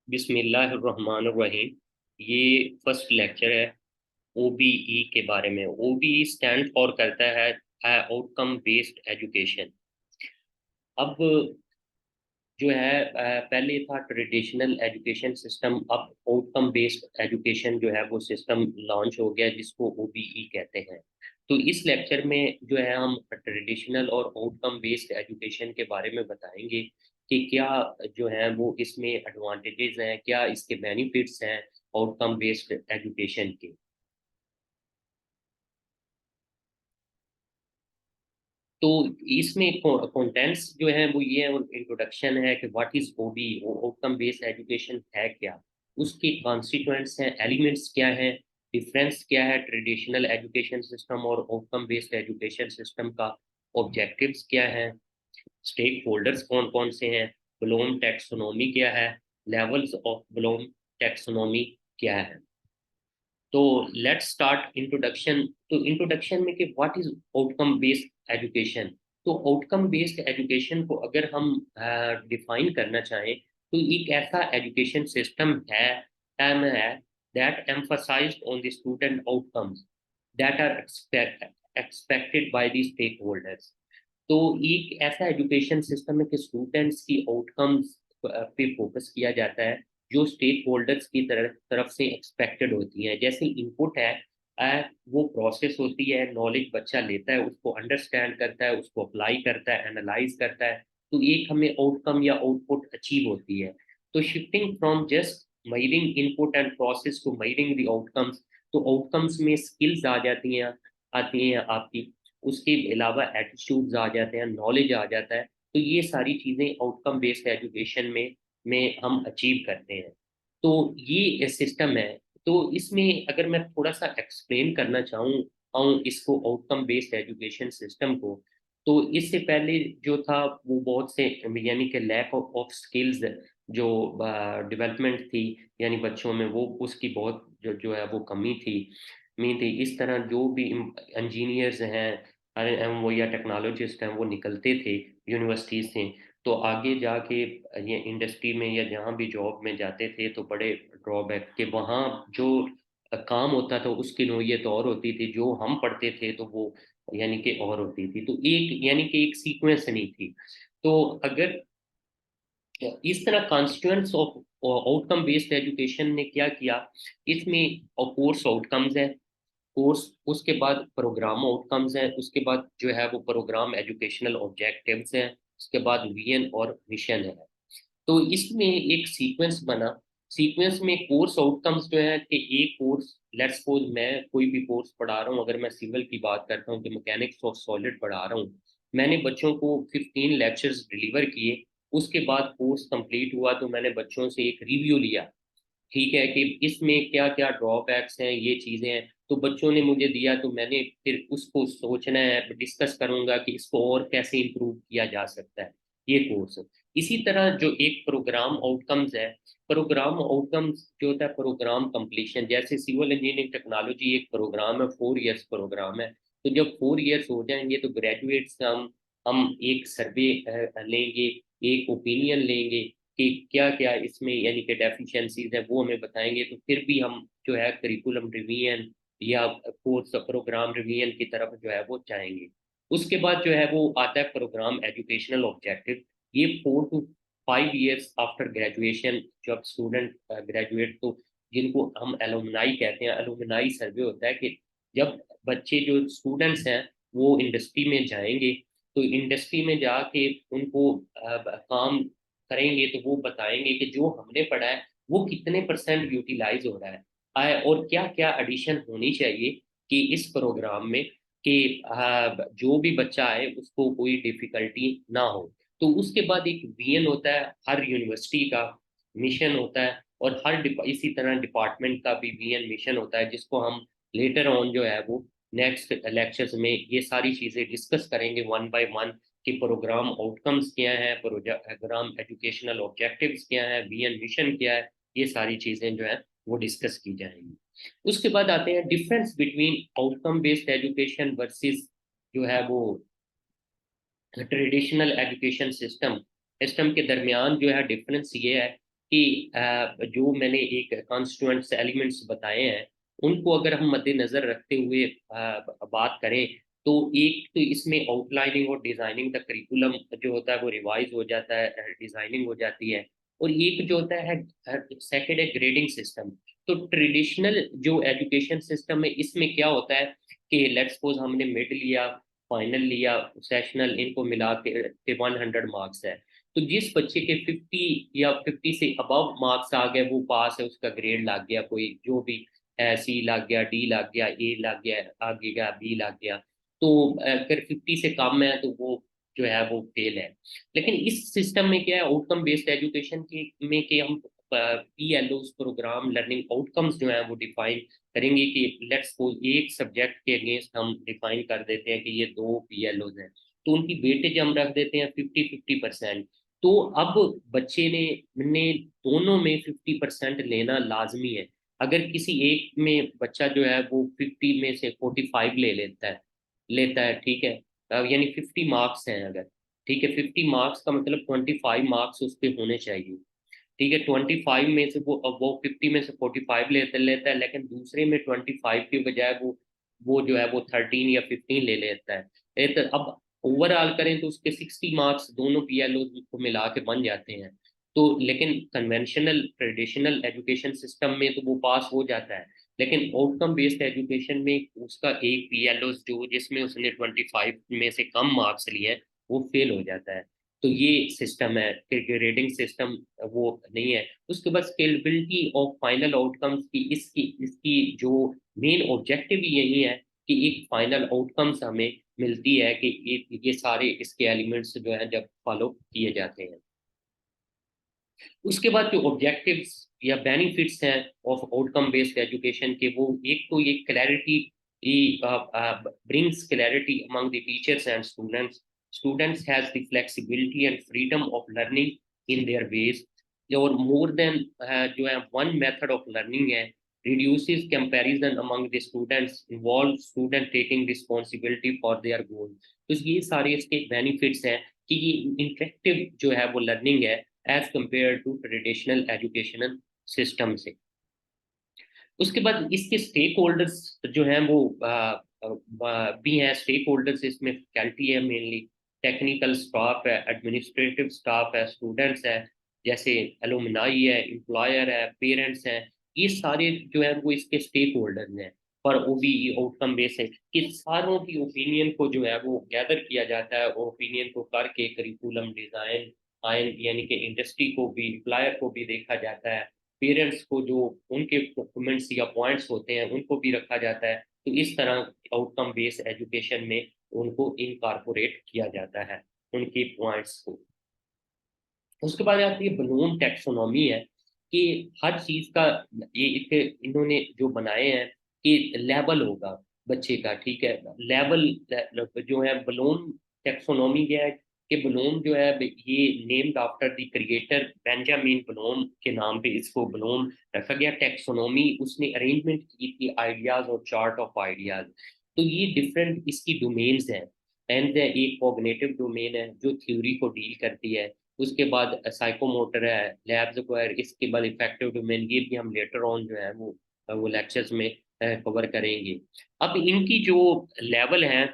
बिस्मिल्लाहिर्रहमानिर्रहीम। ये first lecture है ओबीई के बारे में। ओबीई स्टैंड फॉर करता है आउटकम बेस्ड एजुकेशन। अब जो है पहले था ट्रेडिशनल एजुकेशन सिस्टम, अब आउटकम बेस्ड एजुकेशन जो है वो सिस्टम लॉन्च हो गया जिसको ओबीई कहते हैं। तो इस लेक्चर में जो है हम ट्रेडिशनल और आउटकम बेस्ड एजुकेशन के बारे में बताएंगे कि क्या जो है वो इसमें एडवांटेजेस हैं, क्या इसके बेनिफिट्स हैं आउटकम बेस्ड एजुकेशन के। तो इसमें कंटेंट्स जो है वो ये है, इंट्रोडक्शन है कि what is OB, outcome based education है क्या, उसके कॉन्स्टिट्यूएंट्स हैं, एलिमेंट्स क्या हैं, डिफरेंस क्या है ट्रेडिशनल एजुकेशन सिस्टम और आउटकम बेस्ड एजुकेशन सिस्टम का, ऑब्जेक्टिव्स क्या है, स्टेक होल्डर्स कौन कौन से हैं, ब्लूम टैक्सोनॉमी क्या है, लेवल्स ऑफ ब्लूम टैक्सोनॉमी क्या है। तो लेट्स स्टार्ट इंट्रोडक्शन। तो इंट्रोडक्शन में कि what is outcome based education. तो आउटकम बेस्ड एजुकेशन को अगर हम डिफाइन करना चाहें तो एक ऐसा एजुकेशन सिस्टम है, टर्म है, that emphasized on the student outcomes that are expected by the stakeholders। तो एक ऐसा एजुकेशन सिस्टम है कि स्टूडेंट्स की आउटकम्स पे फोकस किया जाता है जो स्टेक होल्डर्स की तरफ से एक्सपेक्टेड होती हैं। जैसे इनपुट है, वो प्रोसेस होती है, नॉलेज बच्चा लेता है, उसको अंडरस्टैंड करता है, उसको अप्लाई करता है, एनालाइज करता है, तो एक हमें आउटकम या आउटपुट अचीव होती है। तो shifting from just measuring input and process to measuring the outcomes, तो आउटकम्स में स्किल्स आ जाती हैं, आती हैं आपकी, उसके अलावा एटीट्यूड्स आ जाते हैं, नॉलेज आ जाता है। तो ये सारी चीज़ें आउटकम बेस्ड एजुकेशन में हम अचीव करते हैं। तो ये सिस्टम है। तो इसमें अगर मैं थोड़ा सा एक्सप्लेन करना चाहूँ इसको आउटकम बेस्ड एजुकेशन सिस्टम को, तो इससे पहले जो था वो बहुत से, यानी कि लैक ऑफ स्किल्स जो डेवलपमेंट थी, यानी बच्चों में वो उसकी बहुत जो है वो कमी थी। इस तरह जो भी इंजीनियर्स हैं, अरे हम वो या टेक्नोलॉजिस्ट हैं, वो निकलते थे यूनिवर्सिटीज से, तो आगे जाके ये इंडस्ट्री में या जहाँ भी जॉब में जाते थे तो बड़े ड्रॉबैक के वहाँ जो काम होता था उसकी नोयत और होती थी, जो हम पढ़ते थे तो वो यानी कि और होती थी। तो एक यानी कि एक सीक्वेंस नहीं थी। तो अगर इस तरह constituents of outcome based education ने क्या किया, इसमें कोर्स आउटकम्स है, कोर्स, उसके बाद प्रोग्राम आउटकम्स हैं, उसके बाद जो है वो प्रोग्राम एजुकेशनल ऑब्जेक्टिव्स हैं, उसके बाद विजन और मिशन है। तो इसमें एक सीक्वेंस बना। सीक्वेंस में कोर्स आउटकम्स जो है कि एक कोर्स, लेट्स सपोज मैं कोई भी कोर्स पढ़ा रहा हूँ, अगर मैं सिविल की बात करता हूँ कि मैकेनिक्स ऑफ सॉलिड पढ़ा रहा हूँ, मैंने बच्चों को 15 लेक्चर्स डिलीवर किए, उसके बाद कोर्स कंप्लीट हुआ तो मैंने बच्चों से एक रिव्यू लिया, ठीक है, कि इसमें क्या क्या ड्रॉबैक्स हैं, ये चीजें हैं, तो बच्चों ने मुझे दिया, तो मैंने फिर उसको सोचना है, डिस्कस करूंगा कि इसको और कैसे इम्प्रूव किया जा सकता है, ये कोर्स। इसी तरह जो एक प्रोग्राम आउटकम्स है, प्रोग्राम आउटकम्स जो होता है प्रोग्राम कंप्लीशन, जैसे सिविल इंजीनियरिंग टेक्नोलॉजी एक प्रोग्राम है, 4 इयर्स प्रोग्राम है। तो जब 4 इयर्स हो जाएंगे तो ग्रेजुएट्स हम एक सर्वे लेंगे, एक ओपिनियन लेंगे कि क्या क्या इसमें यानी कि डेफिशिएंसीज है, वो हमें बताएंगे, तो फिर भी हम जो है करिकुलम रिवीजन या कोर्स प्रोग्राम रिवीजन की तरफ जो है वो चाहेंगे। उसके बाद जो है वो आता है प्रोग्राम एजुकेशनल ऑब्जेक्टिव। ये 4 to 5 इयर्स आफ्टर ग्रेजुएशन जब स्टूडेंट ग्रेजुएट, तो जिनको हम एलुमनाई कहते हैं, एलुमनाई सर्वे होता है कि जब बच्चे जो स्टूडेंट्स हैं वो इंडस्ट्री में जाएंगे, तो इंडस्ट्री में जाके उनको काम करेंगे तो वो बताएंगे कि जो हमने पढ़ा है वो कितने परसेंट यूटिलाइज हो रहा है, और क्या क्या एडिशन होनी चाहिए कि इस प्रोग्राम में, कि जो भी बच्चा आए उसको कोई डिफिकल्टी ना हो। तो उसके बाद एक विजन होता है, हर यूनिवर्सिटी का मिशन होता है, और इसी तरह डिपार्टमेंट का भी विजन मिशन होता है, जिसको हम लेटर ऑन जो है वो नेक्स्ट लेक्चर्स में ये सारी चीजें डिस्कस करेंगे वन बाय वन, कि प्रोग्राम आउटकम्स क्या है, प्रोग्राम एजुकेशनल ऑब्जेक्टिव्स क्या है, विजन मिशन क्या है, ये सारी चीजें जो है वो डिस्कस की जाएंगी। उसके बाद आते हैं difference between outcome based education versus जो है वो ट्रेडिशनल एजुकेशन सिस्टम। सिस्टम के दरमियान जो है डिफरेंस ये है कि जो मैंने एक कॉन्स्टिट्यूएंट्स एलिमेंट्स बताए हैं, उनको अगर हम मद्देनजर रखते हुए बात करें, तो एक तो इसमें आउटलाइनिंग और डिजाइनिंग का करिकुलम जो होता है वो रिवाइज हो जाता है, डिजाइनिंग हो जाती है। और एक जो होता है सेकंड है ग्रेडिंग सिस्टम। तो ट्रेडिशनल जो एजुकेशन सिस्टम है, इसमें क्या होता है कि लेट्स सपोज हमने मिड लिया, फाइनल लिया, सेशनल, इनको मिला के 100 मार्क्स है। तो जिस बच्चे के 50 या 50 से अबव मार्क्स आ गए वो पास है, उसका ग्रेड लग गया, कोई जो भी सी लग गया, डी लग गया, ए लग गया, आगे गया बी लग गया। तो अगर 50 से कम है तो वो जो है वो फेल है। लेकिन इस सिस्टम में क्या है, आउटकम बेस्ड एजुकेशन के में कि हम PLO प्रोग्राम लर्निंग आउटकम्स जो है वो डिफाइन करेंगे कि लेट्स सपोज एक सब्जेक्ट के अगेंस्ट हम डिफाइन कर देते हैं कि ये 2 PLOs हैं, तो उनकी वेटेज हम रख देते हैं 50-50%। तो अब बच्चे ने दोनों में 50% लेना लाजमी है। अगर किसी एक में बच्चा जो है वो 50 में से 45 ले लेता है, ठीक है, यानी 50 मार्क्स हैं अगर, ठीक है, 50 मार्क्स का मतलब 25 मार्क्स उस पे होने चाहिए। ठीक है, 25 में से वो 50 में से 45 लेता है, लेकिन दूसरे में 25 की बजाय वो जो है वो 13 या 15 ले लेता है। तो अब ओवरऑल करें तो उसके 60 मार्क्स दोनों PLO को मिला के बन जाते हैं। तो लेकिन कन्वेंशनल ट्रेडिशनल एजुकेशन सिस्टम में तो वो पास हो जाता है, लेकिन आउटकम बेस्ड एजुकेशन में उसका एक PLO जो जिसमें उसने 25 में से कम मार्क्स लिए हैं, वो फेल हो जाता है। तो ये सिस्टम है कि ग्रेडिंग सिस्टम वो नहीं है। उसके बाद स्केलेबिलिटी ऑफ फाइनल आउटकम्स की इसकी इसकी जो मेन ऑब्जेक्टिव ही यही है कि एक फाइनल आउटकम्स हमें मिलती है कि ये सारे इसके एलिमेंट्स जो है जब फॉलो किए जाते हैं। उसके बाद जो ऑब्जेक्टिव्स या बेनिफिट्स हैं ऑफ आउटकम बेस्ड एजुकेशन के, वो एक तो ये clarity brings clarity among the teachers and students. Students has the flexibility and freedom of learning in their ways. और मोर देन जो है वन मेथड ऑफ लर्निंग है, reduces comparison among the students, involves student taking responsibility for their goal। तो ये सारे इसके benefits हैं कि ये इंटरेक्टिव जो है वो लर्निंग है as compare to traditional educational system से। उसके बाद इसके स्टेक होल्डर्स जो हैं वो भी हैं। स्टेक होल्डर्स इसमें फैकल्टी है, मेनली टेक्निकल स्टाफ है, एडमिनिस्ट्रेटिव स्टाफ है, स्टूडेंट्स है, जैसे एलुमनाई है, एम्प्लॉयर है, पेरेंट्स हैं। ये सारे जो है वो इसके स्टेक होल्डर्स हैं। पर OBE आउटकम बेस है कि सारों की ओपिनियन को जो है वो गैदर किया जाता है, ओपिनियन को करके करिकुलम डिजाइन आयन, यानी कि इंडस्ट्री को भी, एम्प्लॉयर को भी देखा जाता है, पेरेंट्स को जो उनके कमेंट्स या पॉइंट्स होते हैं उनको भी रखा जाता है। तो इस तरह आउटकम बेस्ड एजुकेशन में उनको इनकॉर्पोरेट किया जाता है, उनके पॉइंट्स को। उसके बाद आती है बलून टैक्सोनॉमी है कि हर चीज का ये एक इन्होंने जो बनाए हैं कि लेवल होगा बच्चे का, ठीक है, लेवल जो है बलून टैक्सोनॉमी क्या है कि बलून जो है ये named after the creator Benjamin balloon के नाम पे इसको बलून रखा गया। टैक्सोनॉमी उसने अरेंजमेंट की थी आइडियाज और चार्ट ऑफ आइडियाज। तो ये डिफरेंट इसकी डोमेन्स हैं। एंड एक कॉग्निटिव डोमेन है जो थ्योरी को डील करती है। उसके बाद साइकोमोटर है, लैब स्क्वायर, इसके बाद इफेक्टिव डोमेन, ये भी हम लेटर ऑन जो है वो लेक्चर्स में कवर करेंगे। अब इनकी जो लेवल है,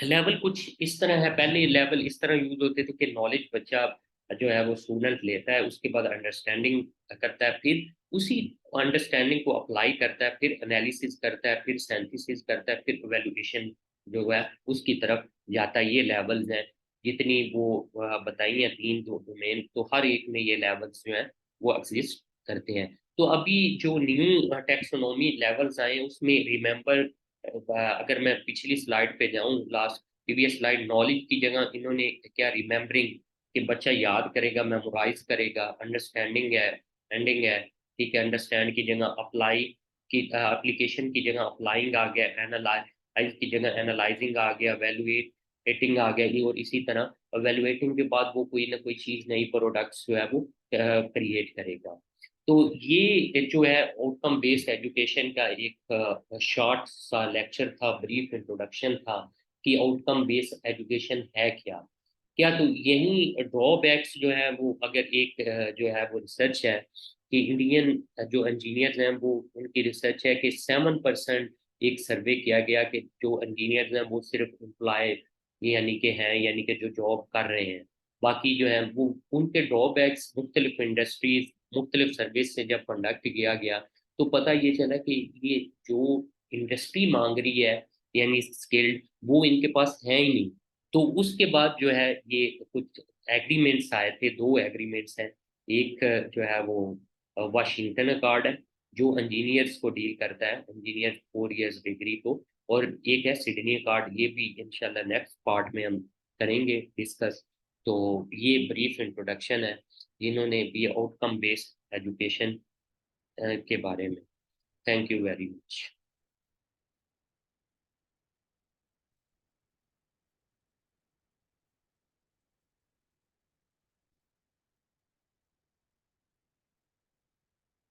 लेवल कुछ इस तरह है। पहले लेवल इस तरह यूज होते थे कि नॉलेज बच्चा जो है वो स्टूडेंट लेता है, उसके बाद अंडरस्टैंडिंग करता है, फिर उसी अंडरस्टैंडिंग को अप्लाई करता है, फिर एनालिसिस करता है, फिर सिंथेसिस करता है, फिर इवेल्युएशन जो है उसकी तरफ जाता है। ये लेवल्स हैं जितनी वो बताई हैं, 3 डोमेन, तो हर एक में ये लेवल्स जो हैं वो एग्जिस्ट करते हैं। तो अभी जो न्यू टेक्सोनॉमी लेवल्स आए उसमें रिमेंबर, अगर मैं पिछली स्लाइड पे जाऊं, लास्ट प्रीवियस स्लाइड, नॉलेज की जगह इन्होंने क्या रिमेम्बरिंग, कि बच्चा याद करेगा, मेमोराइज करेगा, अंडरस्टैंडिंग है, एंडिंग है, ठीक है, अंडरस्टैंड की जगह अप्लाई की, एप्लीकेशन की जगह अप्लाइंग आ गया, एनालाइज की जगह एनालाइजिंग आ गया, वैल्यूएटिंग आ गया। ये और इसी तरह वैल्यूएटिंग के बाद वो कोई ना कोई चीज, नई प्रोडक्ट्स जो है वो क्रिएट करेगा। तो ये जो है आउटकम बेस्ड एजुकेशन का एक शॉर्ट सा लेक्चर था, ब्रीफ इंट्रोडक्शन था कि आउटकम बेस्ड एजुकेशन है क्या। क्या तो यही ड्रॉबैक्स जो है वो, अगर एक जो है वो रिसर्च है कि इंडियन जो इंजीनियर्स हैं वो, उनकी रिसर्च है कि 7% एक सर्वे किया गया कि जो इंजीनियर्स हैं वो सिर्फ एम्प्लॉय यानी कि हैं, यानी कि जो जॉब कर रहे हैं, बाकी जो है वो उनके ड्रॉबैक्स मुख्तलिफ इंडस्ट्रीज मुख्तलिफ सर्विस से जब कंडक्ट किया गया तो पता ये चला कि ये जो इंडस्ट्री मांग रही है यानी स्किल्ड, वो इनके पास है ही नहीं। तो उसके बाद जो है ये कुछ एग्रीमेंट्स आए थे, दो एग्रीमेंट्स हैं। एक जो है वो वाशिंगटन अकॉर्ड है, जो इंजीनियर्स को डील करता है, इंजीनियर 4 इयर्स डिग्री को। और एक है सिडनी अकॉर्ड, ये भी इंशाल्लाह नेक्स्ट पार्ट में हम करेंगे डिस्कस। तो ये ब्रीफ इंट्रोडक्शन है जिन्होंने भी आउटकम बेस्ड एजुकेशन के बारे में। Thank you very much.